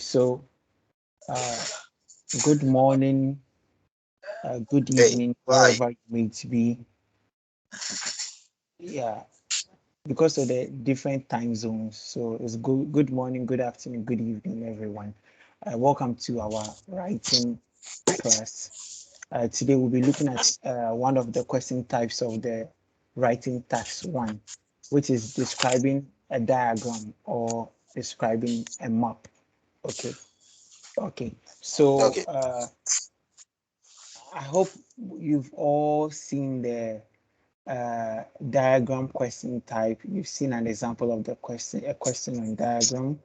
So, good morning, good Hey, evening, why? wherever you may be. Yeah, because of the different time zones. So it's good morning, good afternoon, good evening, everyone. Welcome to our writing class. Today we'll be looking at one of the question types of the writing task one, which is describing a diagram or describing a map. Okay, okay. So Okay. I hope you've all seen the diagram question type. You've seen an example of the question, a question on diagram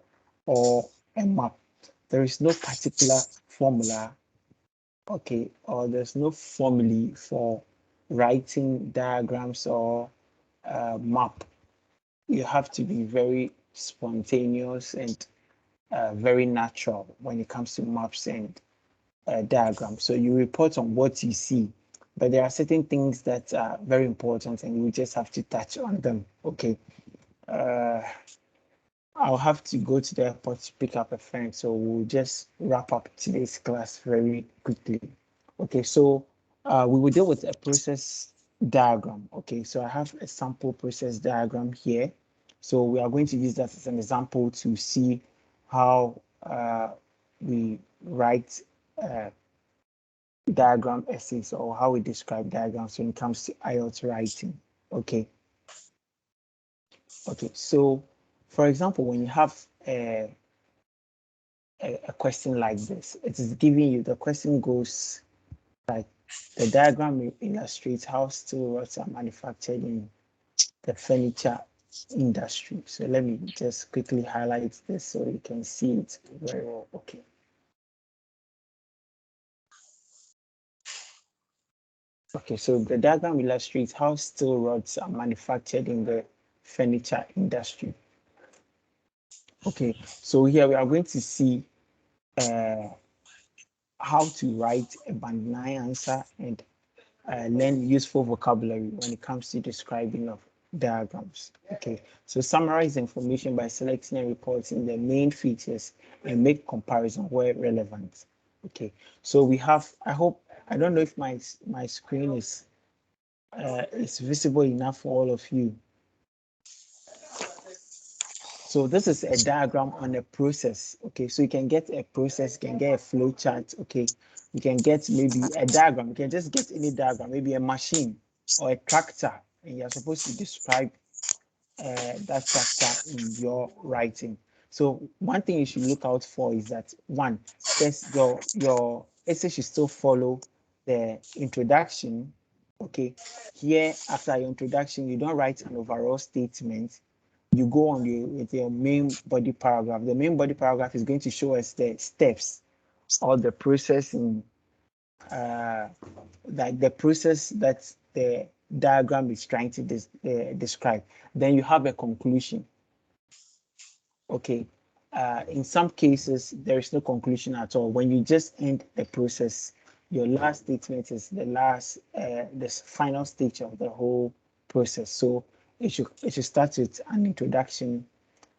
or a map. There is no particular formula, okay, or there's no formulae for writing diagrams or map. You have to be very spontaneous and very natural when it comes to maps and diagram. So you report on what you see, but there are certain things that are very important and you just have to touch on them. Okay. Uh, I'll have to go to the airport to pick up a friend, so we'll just wrap up today's class very quickly. Okay, so we will deal with a process diagram. Okay, so I have a sample process diagram here. So we are going to use that as an example to see how we write uh, diagram essays or how we describe diagrams when it comes to IELTS writing. Okay, okay. So, for example, when you have a question like this, it is giving you the question goes like the diagram illustrates how steel rods are manufactured in the furniture industry. So let me just quickly highlight this so you can see it very well. Okay. Okay, so the diagram illustrates how steel rods are manufactured in the furniture industry. Okay, so here we are going to see uh, how to write a band 9 answer and learn useful vocabulary when it comes to describing of diagrams. Okay, so summarize information by selecting and reporting the main features and make comparison where relevant. Okay, so we have, I hope, I don't know if my screen is visible enough for all of you. So this is a diagram on a process. Okay, so you can get a process, you can get a flow chart. Okay, you can get maybe a diagram. You can just get any diagram, maybe a machine or a tractor, and you're supposed to describe that tractor in your writing. So one thing you should look out for is that one, first your essay should still follow the introduction. Okay, here after your introduction, you don't write an overall statement. You go on with your main body paragraph. The main body paragraph is going to show us the steps or the process in uh, like the process that the diagram is trying to describe. Then you have a conclusion. Okay. In some cases, there is no conclusion at all. When you just end the process, your last statement is the final stage of the whole process. So it should start with an introduction,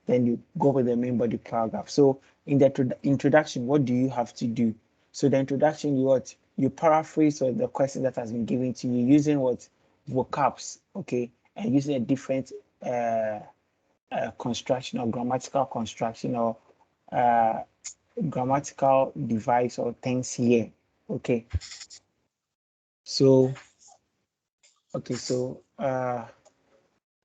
then you go with the main body paragraph. So in the introduction, what do you have to do? So the introduction, you paraphrase the question that has been given to you using what vocabs, okay, and using a different construction or grammatical construction or uh, grammatical device or things here. Okay, so so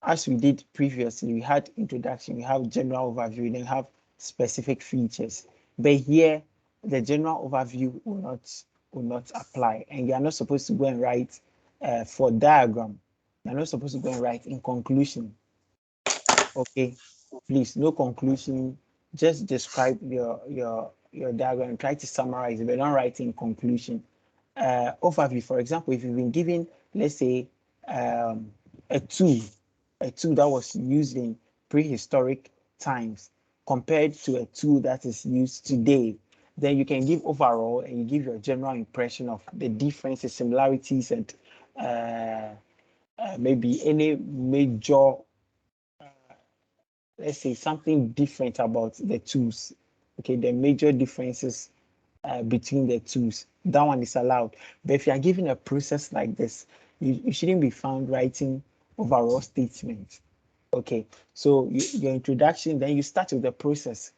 as we did previously, we had introduction, we have general overview, then have specific features. But here, the general overview will not apply, and you are not supposed to go and write for diagram. You're not supposed to go and write in conclusion. Okay, please, no conclusion. Just describe your diagram. Try to summarize it, but don't write in conclusion. Overview, for example, if you've been given, let's say, um, a tool, a tool that was used in prehistoric times compared to a tool that is used today, then you can give overall and you give your general impression of the differences, similarities, and maybe any major, let's say, something different about the tools. okay, the major differences between the tools. That one is allowed. But if you are given a process like this, you shouldn't be found writing overall statements. Okay, so your introduction, then you start with the process.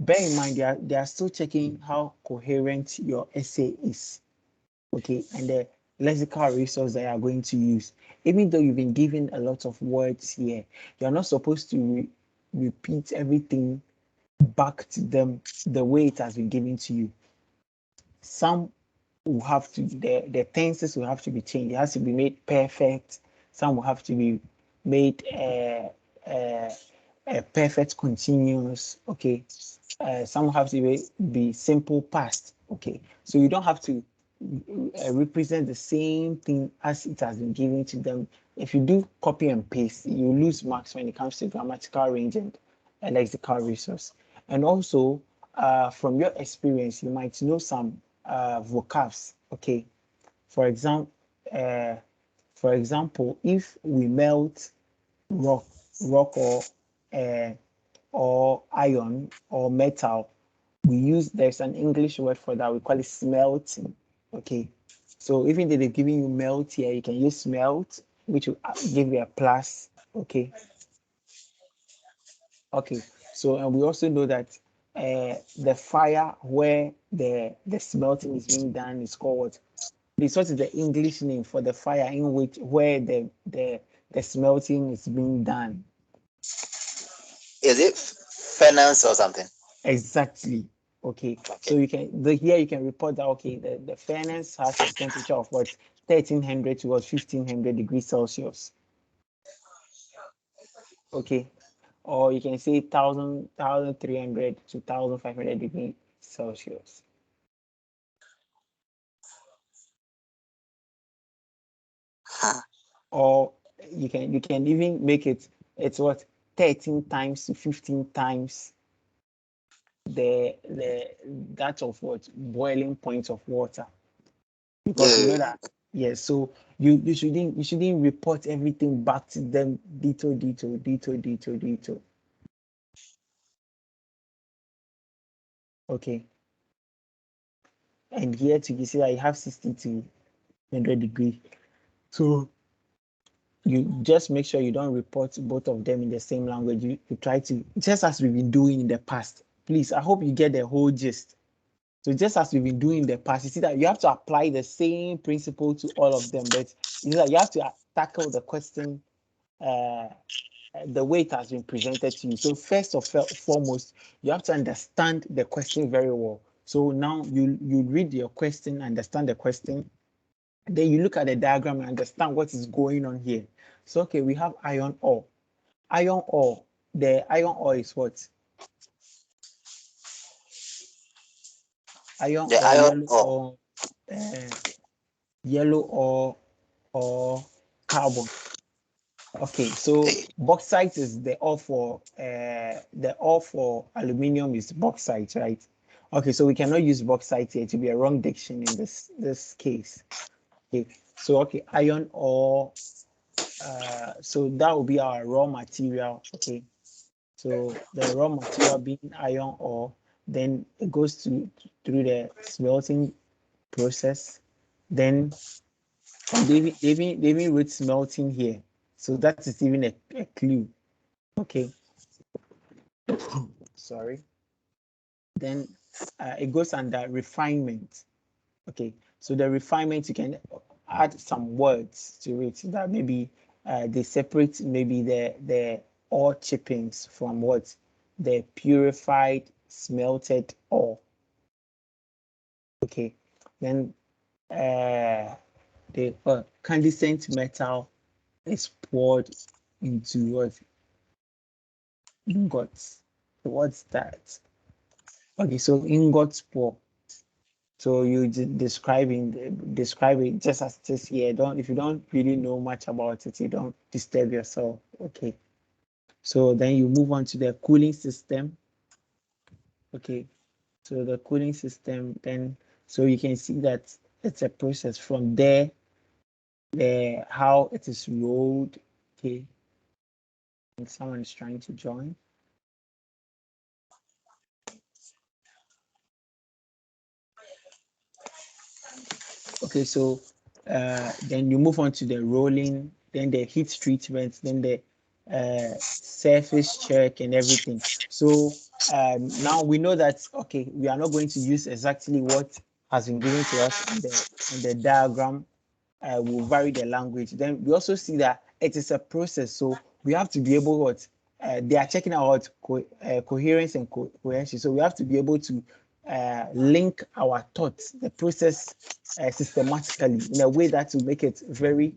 Bear in mind, they are still checking how coherent your essay is. Okay, and the lexical resource that you are going to use. Even though you've been given a lot of words here, you're not supposed to repeat everything back to them the way it has been given to you. Some will have to, the tenses will have to be changed. It has to be made perfect. Some will have to be made perfect continuous. Okay, some have to be simple past. Okay, so you don't have to represent the same thing as it has been given to them. If you do copy and paste, you lose marks when it comes to grammatical range and lexical resource. And also, from your experience, you might know some vocabs. Okay, for example, if we melt rock, rock or iron or metal, we use, there's an English word for that. We call it smelting. Okay, so even though they're giving you melt here, you can use smelt, which will give you a plus. Okay. Okay, so and we also know that the fire where the smelting is being done is called what? This what is the English name for the fire in which where the smelting is being done? Is it finance or something? Exactly. Okay, so Okay. you can here you can report that okay the furnace has a temperature of what 1300 to what 1500 degrees Celsius. Okay, or you can say 1300 to 1500 degrees Celsius. Huh. Or you can even make it, it's what 13 times to 15 times the that of what boiling point of water, because we Yeah. know that, yes. So you shouldn't report everything back to them detail. Okay, and here to you see that you have 60 to 100 degree. So you just make sure you don't report both of them in the same language. You try to, just as we've been doing in the past. Please, I hope you get the whole gist. So just as we've been doing in the past, you see that you have to apply the same principle to all of them, but you see that you have to tackle the question uh, the way it has been presented to you. So first of foremost, you have to understand the question very well. So now you read your question, understand the question, then you look at the diagram and understand what is going on here. So, okay, we have iron ore. Iron ore, the iron ore is what? Iron The ore, iron yellow ore. ore, uh, yellow ore, or carbon. Okay, so Okay. bauxite is the ore for aluminium is bauxite, right? Okay, so we cannot use bauxite here to be a wrong diction in this case. Okay, so okay, iron ore, so that will be our raw material. Okay, so the raw material being iron ore, then it goes through the smelting process. Then they even wrote smelting here, so that is even a clue. Okay, sorry. Then it goes under refinement. Okay, so the refinement, you can add some words to it that maybe they separate maybe the ore chippings from what the purified smelted ore. Okay, then the incandescent metal is poured into what ingots. So what's that? Okay, so ingots pour. So you describe it just as it is here. Don't, if you don't really know much about it, you don't disturb yourself. Okay. So then you move on to the cooling system. Okay. So the cooling system, then so you can see that it's a process from there, how it is rolled. Okay. And someone is trying to join. Okay, so then you move on to the rolling, then the heat treatment, then the surface check and everything. So now we know that, okay, we are not going to use exactly what has been given to us on the diagram. Will vary the language. Then we also see that it is a process, so we have to be able what they are checking out coherence and cohesion. So we have to be able to link our thoughts, the process systematically in a way that will make it very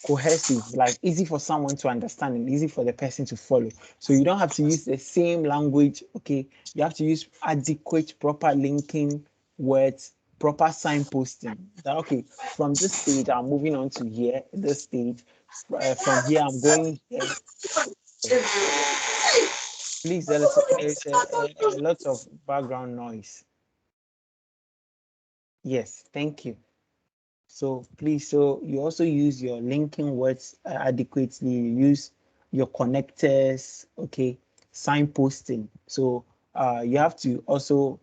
cohesive, like easy for someone to understand and easy for the person to follow. So you don't have to use the same language. Okay, you have to use adequate, proper linking words, proper signposting. That okay, from this stage I'm moving on to here, this stage. From here I'm going here. Please, there's a lot of background noise. Yes, thank you. So please, so you also use your linking words adequately. You use your connectors, okay, signposting. So you have to also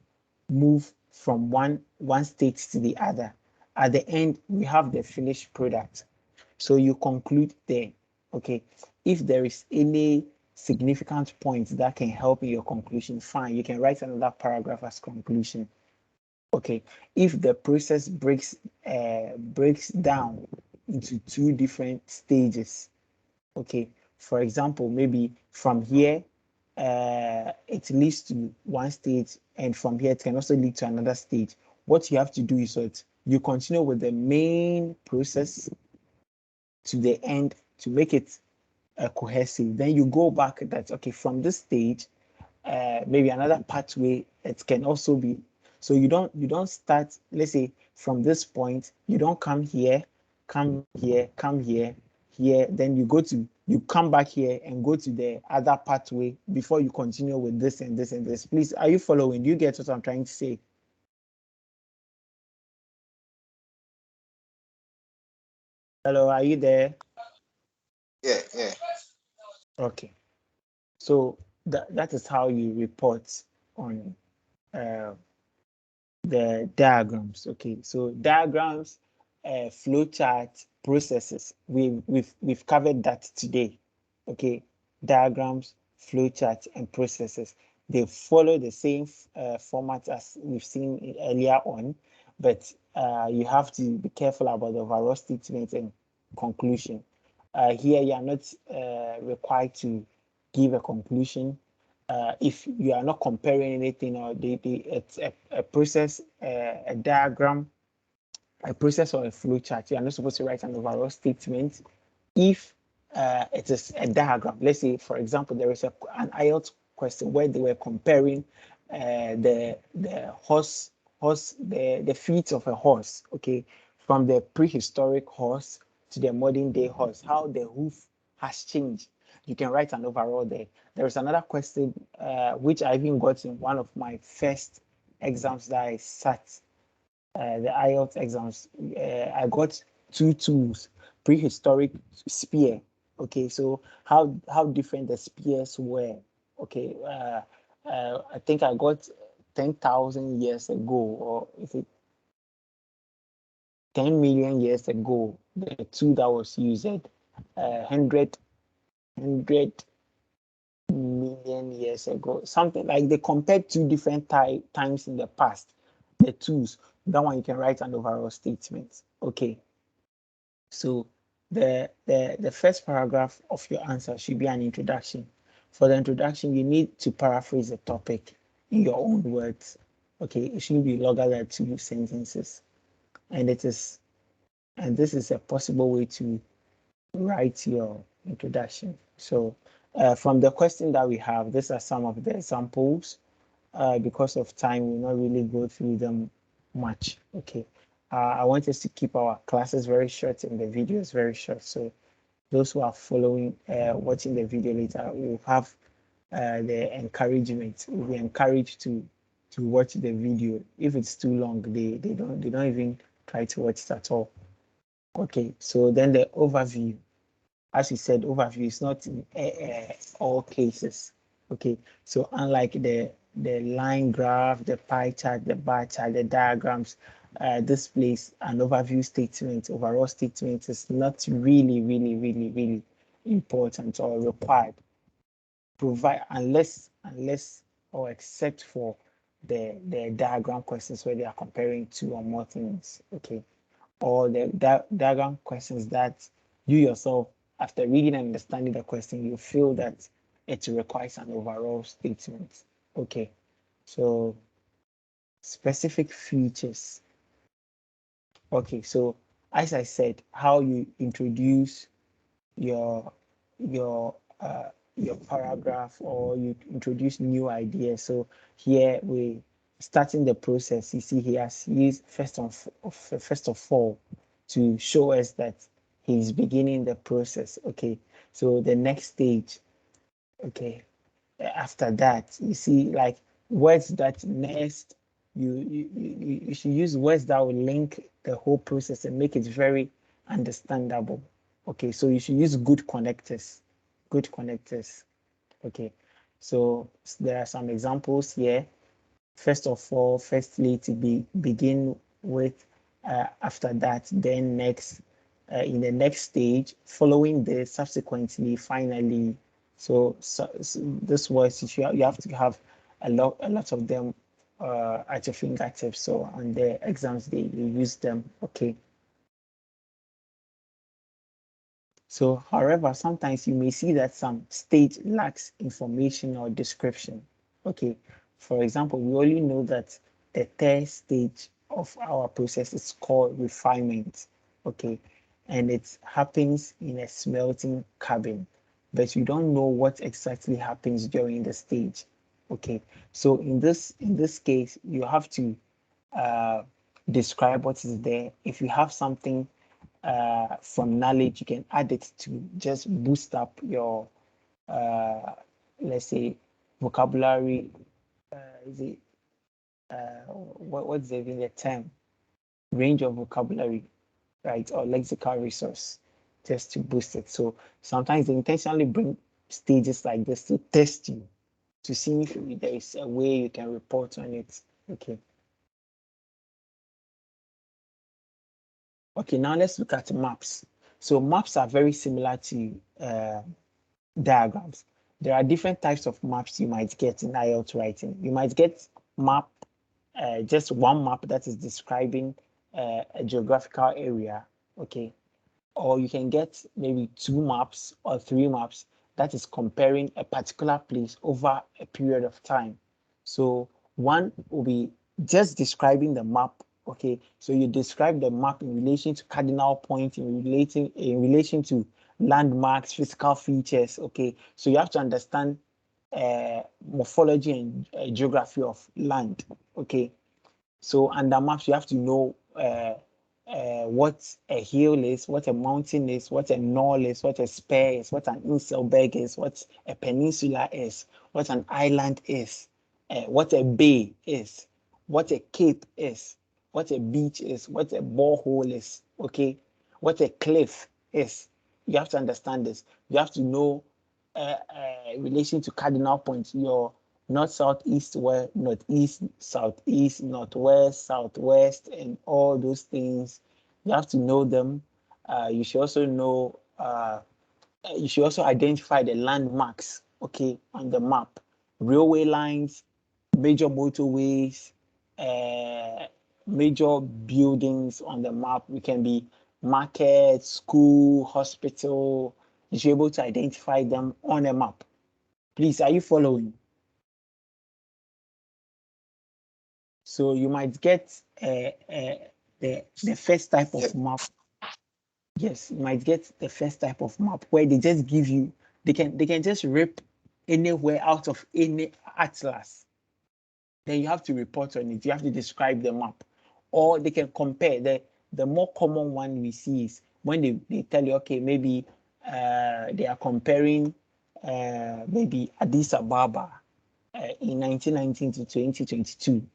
move from one state to the other. At the end, we have the finished product. So you conclude there, okay. If there is any significant point that can help in your conclusion, fine. You can write another paragraph as conclusion. Okay, if the process breaks down into two different stages, okay, for example, maybe from here it leads to one stage, and from here it can also lead to another stage. What you have to do is that you continue with the main process to the end to make it cohesive. Then you go back that okay, from this stage maybe another pathway it can also be. So you don't start, let's say, from this point. You don't come here, come here, then you come back here and go to the other pathway before you continue with this and this and this. Please, are you following? Do you get what I'm trying to say? Hello, are you there? Yeah, yeah. Okay, so that is how you report on uh, the diagrams. Okay, so diagrams, flowchart, processes. We've covered that today. Okay, diagrams, flowchart, and processes. They follow the same format as we've seen earlier on, but you have to be careful about the overall statement and conclusion. Here, you are not required to give a conclusion if you are not comparing anything, or it's a process, a diagram, a process, or a flow chart. You are not supposed to write an overall statement. If it is a diagram, let's say, for example, there is an IELTS question where they were comparing the the feet of a horse, okay, from the prehistoric horse to the modern day horse, how the hoof has changed. You can write an overall there. There is another question which I even got in one of my first exams that I sat, the IELTS exams. I got two tools, prehistoric spear. Okay, so how different the spears were. Okay, I think I got 10,000 years ago, or is it 10 million years ago? The tool that was used, 100 million years ago, something like they compared two different times in the past. The tools, that one you can write an overall statement. Okay, so the first paragraph of your answer should be an introduction. For the introduction, you need to paraphrase the topic in your own words. Okay, it shouldn't be longer than 2 sentences, and this is a possible way to write your introduction. So from the question that we have, these are some of the examples. Because of time, we'll not really go through them much. Okay. I want us to keep our classes very short and the videos very short. So those who are following, watching the video later, will have the encouragement. Will be encouraged to watch the video. If it's too long, they don't even try to watch it at all. Okay. So then the overview, as you said, overview is not in all cases. Okay, so unlike the line graph, the pie chart, the bar chart, the diagrams, displays an overview statement, overall statement is not really important or required. Provide unless or except for the diagram questions where they are comparing two or more things, okay, or the diagram questions that you yourself, after reading and understanding the question, you feel that it requires an overall statement. Okay, so specific features. Okay, so as I said, how you introduce your your your paragraph, or you introduce new ideas. So here we starting the process. You see, he has used first of all to show us that he's beginning the process. Okay, so the next stage. Okay, after that, you see, like words that next, you should use words that will link the whole process and make it very understandable. Okay, so you should use good connectors. Good connectors. Okay, so there are some examples here. First of all, firstly, to begin with, after that, then next, in the next stage, following this, subsequently, finally. So this words you have to have a lot of them at your fingertips. So on the exams day, you use them. Okay. So, however, sometimes you may see that some stage lacks information or description. Okay, for example, we only know that the third stage of our process is called refinement. Okay, and it happens in a smelting cabin, but you don't know what exactly happens during the stage. Okay, so in this case, you have to uh, describe what is there. If you have something from knowledge, you can add it to just boost up your, let's say, vocabulary. Is it what's even the term? Range of vocabulary, right? Or lexical resource, just to boost it. So sometimes they intentionally bring stages like this to test you, to see if there is a way you can report on it. Okay. Okay, now let's look at maps. So maps are very similar to diagrams. There are different types of maps you might get in IELTS writing. You might get map, just one map that is describing a geographical area, okay? Or you can get maybe two maps or three maps that is comparing a particular place over a period of time. So one will be just describing the map. Okay, so you describe the map in relation to cardinal points, in relation to landmarks, physical features. Okay, so you have to understand morphology and geography of land. Okay, so under maps, you have to know what a hill is, what a mountain is, what a knoll is, what a spur is, what an inselberg is, what a peninsula is, what an island is, what a bay is, what a cape is, what a beach is, what a borehole is, okay, what a cliff is. You have to understand this. You have to know relation to cardinal points, your north, south, east, west, northeast, southeast, northwest, southwest, and all those things. You have to know them. You should also know. You should also identify the landmarks. Okay, on the map, railway lines, major motorways, major buildings on the map. It can be market, school, hospital. You should be able to identify them on a map. Please, are you following? So you might get the first type Yeah. of map. Yes, you might get the first type of map where they just give you, they can just rip anywhere out of any atlas. Then you have to report on it. You have to describe the map. Or they can compare. The more common one we see is when they tell you, okay, maybe they are comparing maybe Addis Ababa in 1919 to 2022.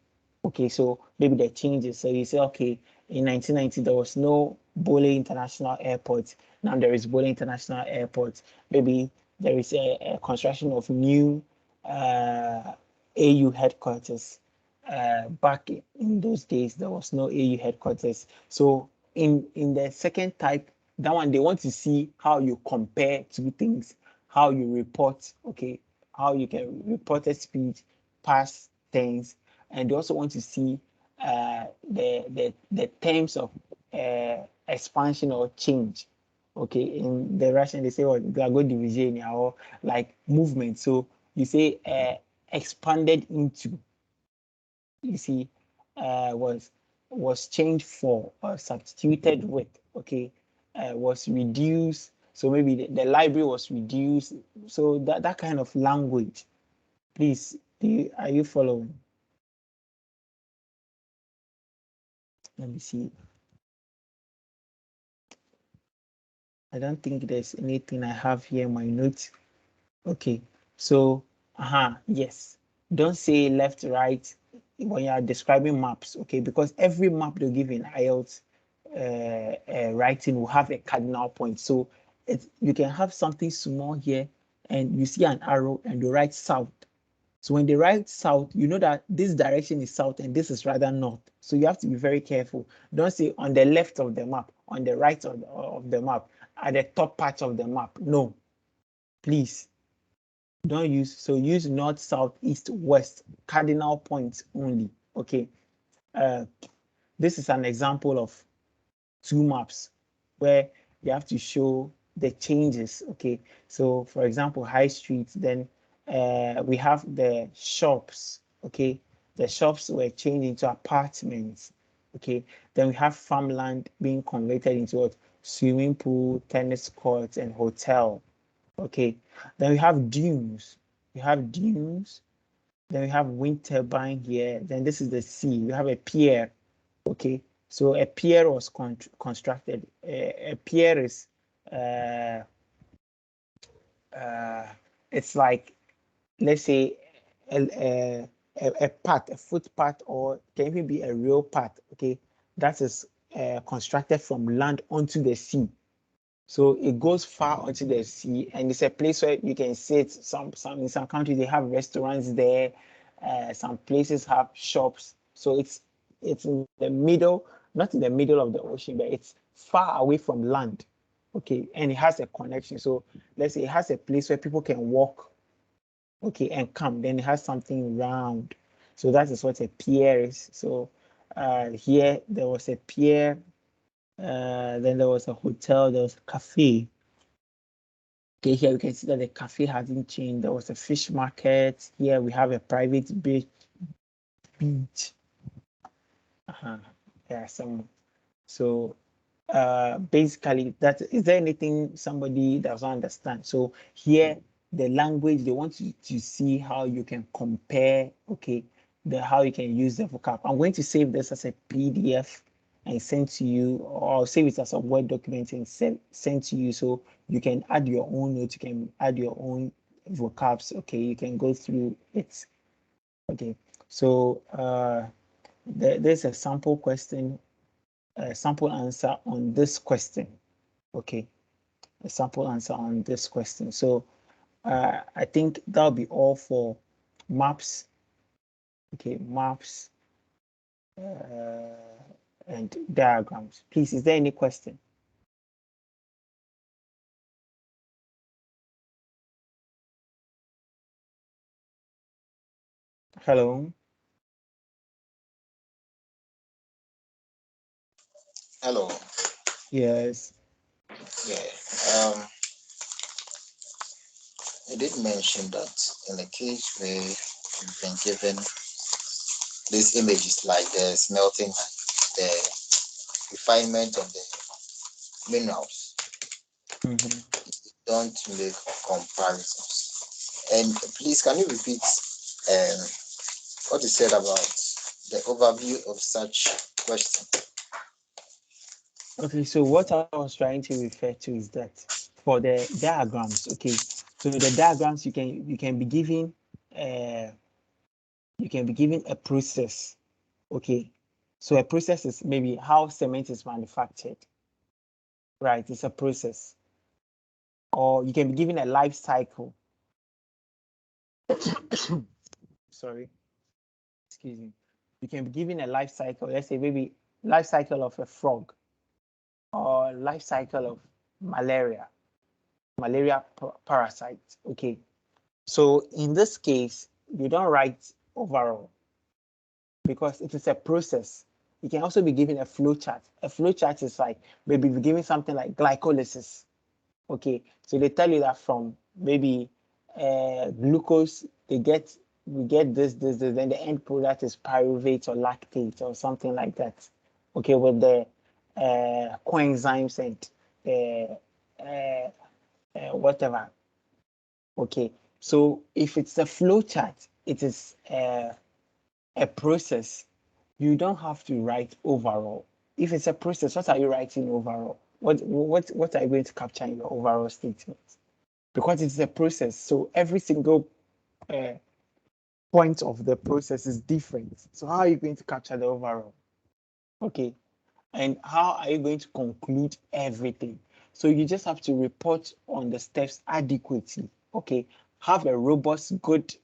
Okay, so maybe the changes. So you say, okay, in 1990 there was no Bole International Airport. Now there is Bole International Airport. Maybe there is a construction of new AU headquarters. Back in those days, there was no AU headquarters. So in the second type, that one, they want to see how you compare two things, how you report, okay, how you can report a speed, past tense, and they also want to see the terms of expansion or change. Okay, in the Russian they say what Gago division or like movement. So you say expanded into, you see, was changed for or substituted with, okay, was reduced. So maybe the library was reduced. So that kind of language. Please, are you following? Let me see. I don't think there's anything I have here in my notes. Okay, so yes. Don't say left, right when you are describing maps, okay? Because every map they give in IELTS writing will have a cardinal point. So you can have something small here, and you see an arrow, and you write south. So when they write south, you know that this direction is south and this is rather north. So you have to be very careful. Don't say on the left of the map, on the right of the map, at the top part of the map. No, please don't use. So use north, south, east, west, cardinal points only. Okay. This is an example of two maps where you have to show the changes. Okay, so for example, high streets, then we have the shops. Okay, the shops were changed into apartments. Okay, then we have farmland being converted into what? Swimming pool, tennis courts, and hotel. Okay, then we have dunes. We have dunes. Then we have wind turbine here. Then this is the sea. We have a pier. Okay, so a pier was constructed. A pier is it's like, let's say a path, a footpath, or can even be a real path. Okay, that is constructed from land onto the sea. So it goes far onto the sea, and it's a place where you can sit. Some in some countries they have restaurants there. Some places have shops. So it's in the middle, not in the middle of the ocean, but it's far away from land. Okay, and it has a connection. So let's say it has a place where people can walk, okay, and come. Then it has something round. So that is what a pier is. So here there was a pier. Then there was a hotel. There was a cafe. Okay, here we can see that the cafe hasn't changed. There was a fish market. Here we have a private beach. Yeah, some. So basically, that is there anything somebody doesn't understand? So here, the language, they want you to see how you can compare, okay, how you can use the vocab. I'm going to save this as a PDF and send to you, or I'll save it as a Word document and send to you, so you can add your own notes, you can add your own vocabs, okay, you can go through it. Okay, so there's a sample question, a sample answer on this question. Okay, a sample answer on this question. So I think that'll be all for maps. Okay, maps and diagrams. Please, is there any question? Hello. Hello. Yes. Yeah. I did mention that in the case where you've been given these images like the smelting, the refinement of the minerals, don't make comparisons. And please, can you repeat um, what you said about the overview of such question? Okay, so what I was trying to refer to is that for the diagrams, okay, so the diagrams you can be given a process, okay. So a process is maybe how cement is manufactured, right? It's a process. Or you can be given a life cycle. sorry, excuse me, you can be given a life cycle, let's say maybe life cycle of a frog or life cycle of malaria parasite. Okay, so in this case you don't write overall because it is a process. You can also be given a flow chart. A flow chart is like maybe you're giving something like glycolysis. Okay, so they tell you that from maybe glucose, we get this, then the end product is pyruvate or lactate or something like that. Okay, with the coenzymes and whatever. Okay, so if it's a flow chart, it is a process. You don't have to write overall. If it's a process, what are you writing overall? What are you going to capture in your overall statement? Because it's a process, so every single uh, point of the process is different. So how are you going to capture the overall? Okay, and how are you going to conclude everything? So you just have to report on the steps adequately. Okay, have a robust, good,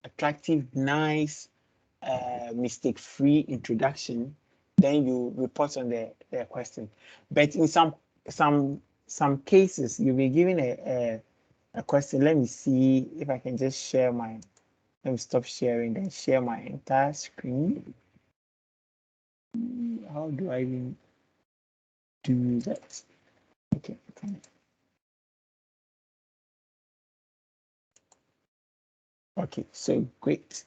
attractive, nice, mistake-free introduction. Then you report on the question. But in some cases, you'll be given a question. Let me see if I can just share my. Let me stop sharing, then share my entire screen. How do I even do that? Okay. Okay, so great.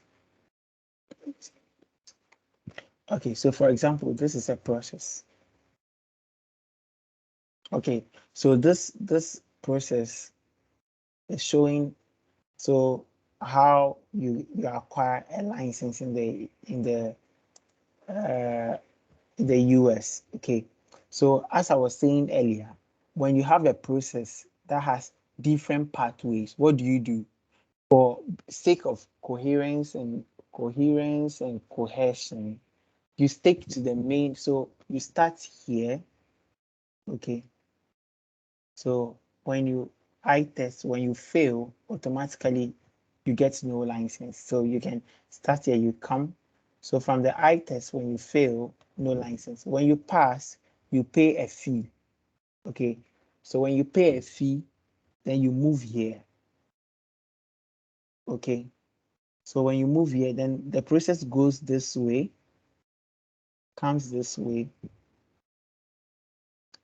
Okay, so for example, this is a process. Okay, so this process is showing so how you acquire a license in the US. Okay, so as I was saying earlier, when you have a process that has different pathways, what do you do? For sake of coherence and cohesion, you stick to the main. So you start here. Okay, so when you I test, when you fail, automatically you get no license. So you can start here, you come. So from the I test, when you fail, no license. When you pass, you pay a fee. Okay, so when you pay a fee, then you move here. Okay, so when you move here, then the process goes this way, comes this way.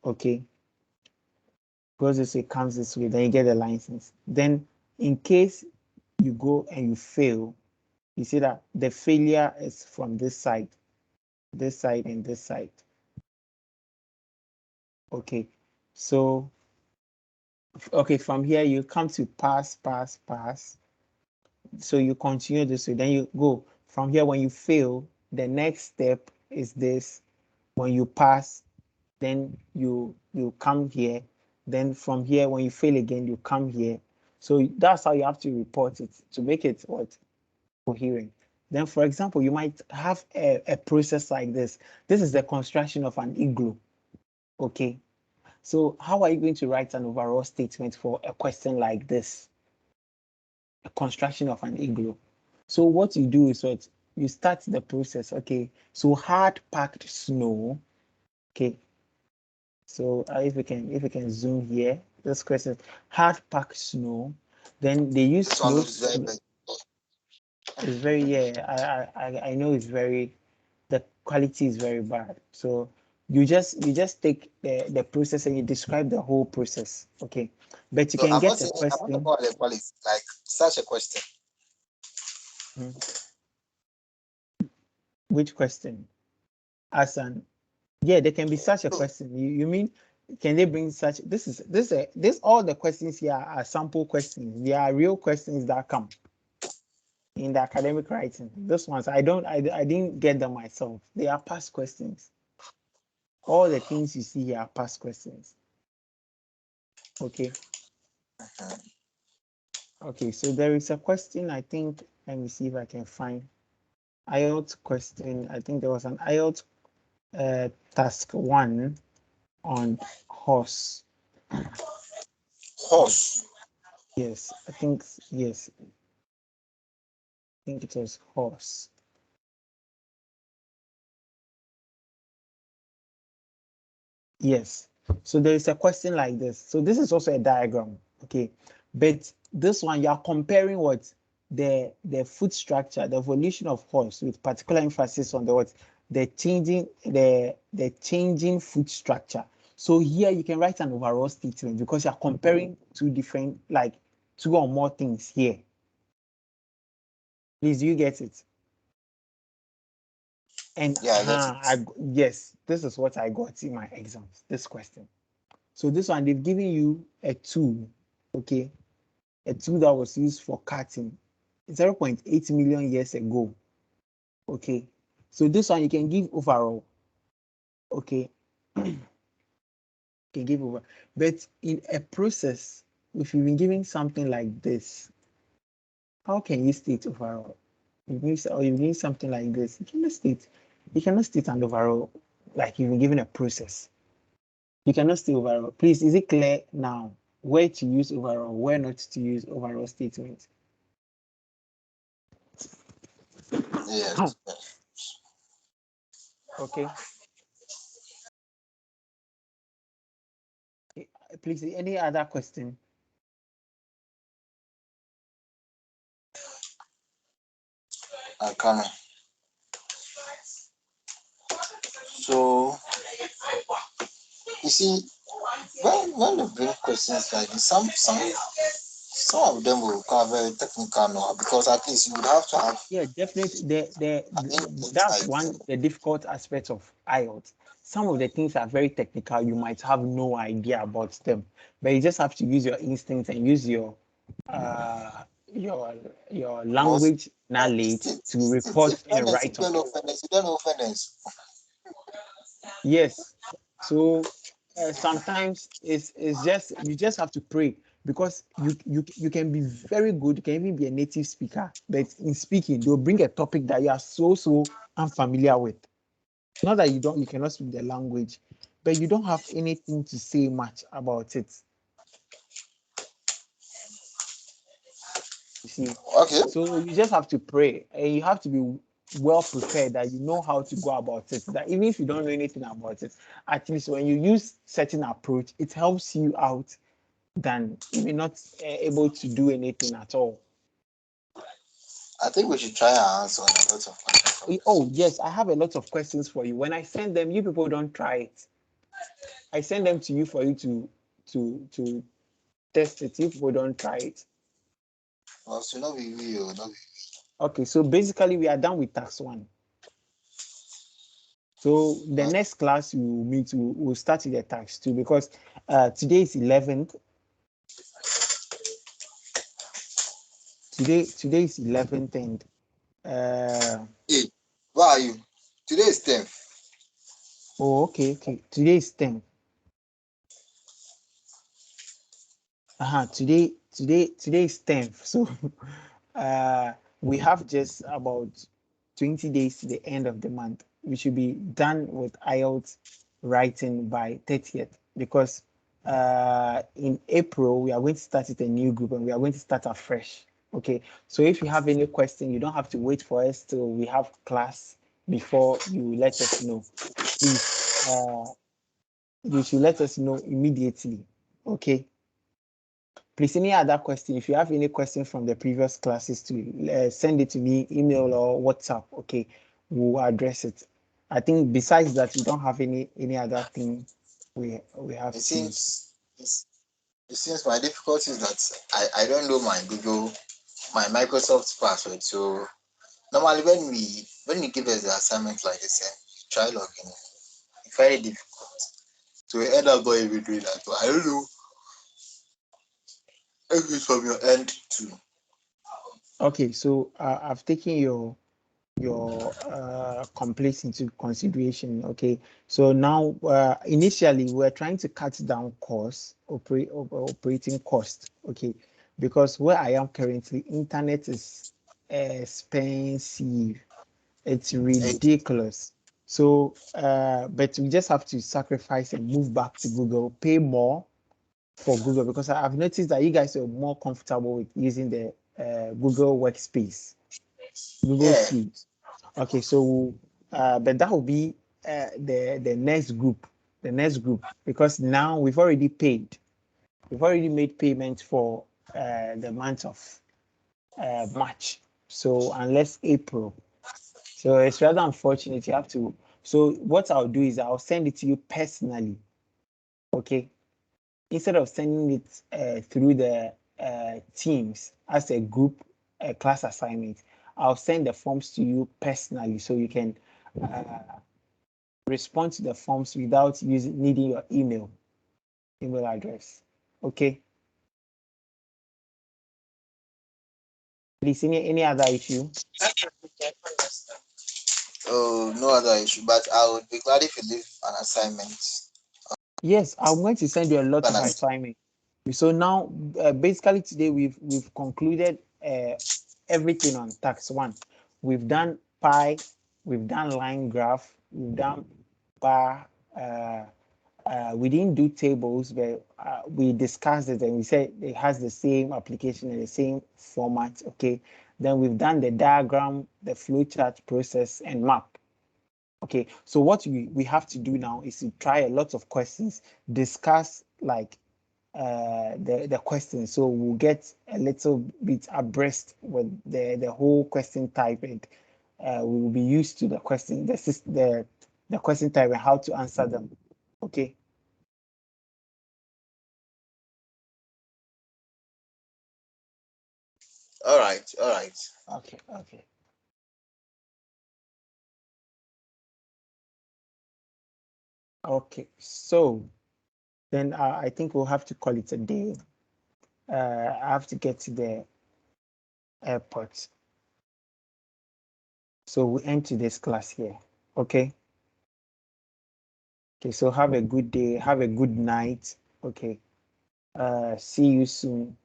Okay, goes this way, comes this way, then you get a license. Then in case you go and you fail, you see that the failure is from this side, and this side. Okay, so okay, from here you come to pass. So you continue this way, then you go from here. When you fail, the next step is this. When you pass, then you come here. Then from here, when you fail again, you come here. So that's how you have to report it to make it what coherent. Then, for example, you might have a process like this. This is the construction of an igloo. Okay. So how are you going to write an overall statement for a question like this? A construction of an igloo. So what you do is what you start the process. Okay. So hard packed snow. Okay. So if we can zoom here, this question, hard packed snow. Then they use This one snow. looks very, very. It's very, yeah. I know it's very, the quality is very bad. So you just take the process and you describe the whole process. Okay, but you So can get a I'm not question. about the quality. Like such a question. Hmm. Which question? As an Yeah, there can be such a So, question. You mean can they bring such? This all the questions here are sample questions. They are real questions that come in the academic writing. Those ones I didn't get them myself. They are past questions. All the things you see here are past questions. Okay. Okay, so there is a question, I think, let me see if I can find IELTS question. I think there was an IELTS task 1 on horse. Yes, horse. yes, I think, yes. think it was horse. Yes. So there is a question like this. So this is also a diagram, okay? But this one, you are comparing what the foot structure, the evolution of horse, with particular emphasis on the what the changing foot structure. So here you can write an overall statement because you are comparing two different, like two or more things here. Please, do you get it? And Yeah, I get it. yes, this is what I got in my exams. This question. So this one, they've given you a tool, okay? A tool that was used for cutting 0.8 million years ago, okay? So this one you can give overall, okay? Can give over. But in a process, if you've been given something like this, how can you state overall? Or you need something like this, you cannot state an overall like you've been given a process. You cannot state overall. Please, is it clear now where to use overall, where not to use overall statements? Yes. Okay. Please, any other question? I'm coming. So you see, when they bring questions like this, some of them will come very technical now because at least you would have to have Yeah, definitely. an input That's like one the difficult aspect of IELTS. Some of the things are very technical. You might have no idea about them, but you just have to use your instincts and use uh your your because language knowledge to still report and fairness, write you on don't it. know fairness, you don't know fairness. Yes. So sometimes it's just you just have to pray because you can be very good, you can even be a native speaker, but in speaking, they'll bring a topic that you are so unfamiliar with. Not that you cannot speak the language, but you don't have anything to say much about it. You see. Okay. So you just have to pray and you have to be well prepared that you know how to go about it. That even if you don't know anything about it, at least when you use certain approach, it helps you out than if you're not able to do anything at all. I think we should try our answer on a lot of questions from Oh, this. yes, I have a lot of questions for you. When I send them, you people don't try it. I send them to you for you to test it. You people don't try it. Well, so no be we, oh, no be. Okay, so basically we are done with tax one. So the Uh, next class we will meet, we'll start with the tax two because today is 11th. Today is 11th and hey, where are you? Today is 10th. oh, okay. Today is 10th. Today is 10th. So uh, we have just about 20 days to the end of the month. We should be done with IELTS writing by 30th because in April we are going to start with a new group and we are going to start afresh. Okay, so if you have any question, you don't have to wait for us till we have class before you let us know. Please, you should let us know immediately. Okay. Please, any other question? If you have any question from the previous classes, to send it to me, email or WhatsApp. Okay, we'll address it. I think besides that, we don't have any other thing we have It to. seems it seems my difficulty is that I don't know my Microsoft password. So normally when we give us the assignment like this and we try logging in, it's very difficult. So we end up not even doing that. So I don't know if it's from your end too. Okay, so I've taken your complaints into consideration. Okay, so now initially we're trying to cut down operating cost. Okay, because where I am currently, internet is expensive. It's Hey, ridiculous. So, but we just have to sacrifice and move back to Google, pay more for Google because I've noticed that you guys are more comfortable with using the Google Workspace. Google Yeah. Sheets. Okay, so but that will be the next group, because now we've already paid. We've already made payment for the month of March. So unless April. So it's rather unfortunate you have to. So what I'll do is I'll send it to you personally. Okay. Instead of sending it through the Teams as a group class assignment, I'll send the forms to you personally so you can respond to the forms without needing your email address. Okay. Please, any other issue? Oh, no other issue. But I would be glad if you leave an assignment. Yes, I'm going to send you a lot of assignments. So now, basically today we've concluded everything on tax one. We've done pi, we've done line graph, we've done bar. We didn't do tables, but we discussed it and we said it has the same application and the same format. Okay. Then we've done the diagram, the flowchart process, and map. Okay, so what we have to do now is to try a lot of questions, discuss like the questions, so we'll get a little bit abreast with the whole question type, and we will be used to the question, the question type and how to answer them. Okay. All right, all right. Okay. Okay. Okay. So then I think we'll have to call it a day. I have to get to the airport. So we end today's class here. Okay. Okay, so have a good day, have a good night. Okay. See you soon.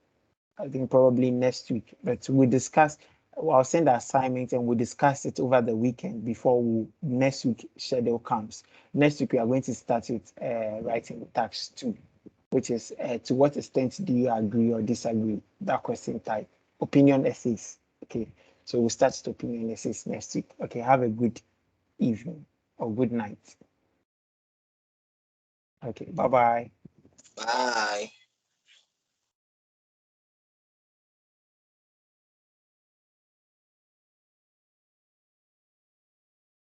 I think probably next week. But we discuss, well, I'll send the assignment and we'll discuss it over the weekend before next week schedule comes. Next week we are going to start with writing task 2, which is to what extent do you agree or disagree? That question type. Opinion essays. Okay. So we'll start with opinion essays next week. Okay, have a good evening or good night. Okay, bye-bye. Bye.